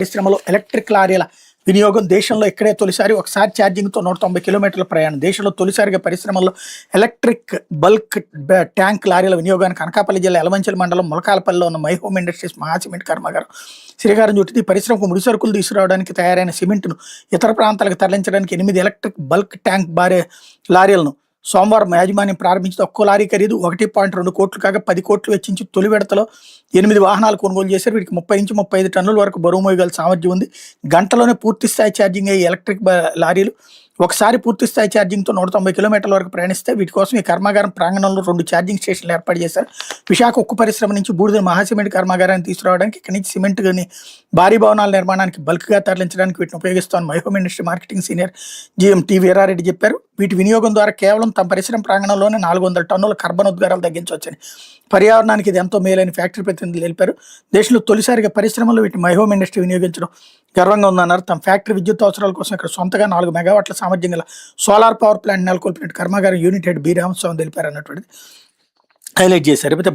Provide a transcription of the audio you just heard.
పరిశ్రమలో ఎలక్ట్రిక్ లారీల వినియోగం దేశంలో ఇక్కడే తొలిసారి ఒకసారి ఛార్జింగ్తో 190 కిలోమీటర్ల ప్రయాణం. దేశంలో తొలిసారిగా పరిశ్రమల్లో ఎలక్ట్రిక్ బల్క్ ట్యాంక్ లారీల వినియోగానికి అనకాపల్లి జిల్లా యలమంచిలి మండలం ములకాలపల్లిలో ఉన్న మై హోమ్ ఇండస్ట్రీస్ మహా సిమెంట్ కర్మాగారం శ్రీకారం చుట్టింది. పరిశ్రమకు ముడి సరుకులు తీసుకురావడానికి తయారైన సిమెంట్ను ఇతర ప్రాంతాలకు తరలించడానికి 8 ఎలక్ట్రిక్ బల్క్ ట్యాంక్ లారీలను సోమవారం యాజమాన్యం ప్రారంభించిన ఒక్కో లారీ ఖరీదు 1.2 కోట్లు కాగా 10 కోట్లు వెచ్చించి తొలి విడతలో 8 వాహనాలు కొనుగోలు చేశారు. వీటికి 30 నుంచి 35 టన్నుల వరకు బరువు మోయగల సామర్థ్యం ఉంది. గంటలోనే పూర్తి స్థాయి ఛార్జింగ్ అయ్యే ఎలక్ట్రిక్ లారీలు ఒకసారి పూర్తి స్థాయి ఛార్జింగ్తో 190 కిలోమీటర్ల వరకు ప్రయాణిస్తే వీటి కోసం ఈ కర్మాగారం ప్రాంగణంలో 2 ఛార్జింగ్ స్టేషన్లు ఏర్పాటు చేశారు. విశాఖ ఉక్కు పరిశ్రమ నుంచి బూడిద మహాసిమెంట్ కర్మాగారాన్ని తీసుకురావడానికి ఇక్కడి నుంచి సిమెంట్ భారీ భవనాల నిర్మాణానికి బల్క్గా తరలించడానికి వీటిని ఉపయోగిస్తామని My Home Industry marketing senior GM T Veerareddy చెప్పారు. వీటి వినియోగం ద్వారా కేవలం తమ పరిశ్రమ ప్రాంగణంలోనే 400 టన్నుల కార్బన్ ఉద్గారాలు తగ్గించవచ్చని, పర్యావరణానికి ఇది ఎంతో మేలైన ఫ్యాక్టరీ ప్రతినిధులు తెలిపారు. దేశంలో తొలిసారిగా పరిశ్రమలో వీటిని మై హోమ్ ఇండస్ట్రీ వినియోగించడం గర్వంగా ఉందన్నారు. తమ ఫ్యాక్టరీ విద్యుత్ అవసరాల కోసం ఇక్కడ సొంతగా 4 మెగావాట్ల సామర్థ్యం గల సోలార్ పవర్ ప్లాంట్ నెలకొల్పినట్టు కర్మాగారం యూనిట్ హెడ్ బి రామస్వామి తెలిపారు అన్నటువంటిది హైలైట్ చేశారు. అయితే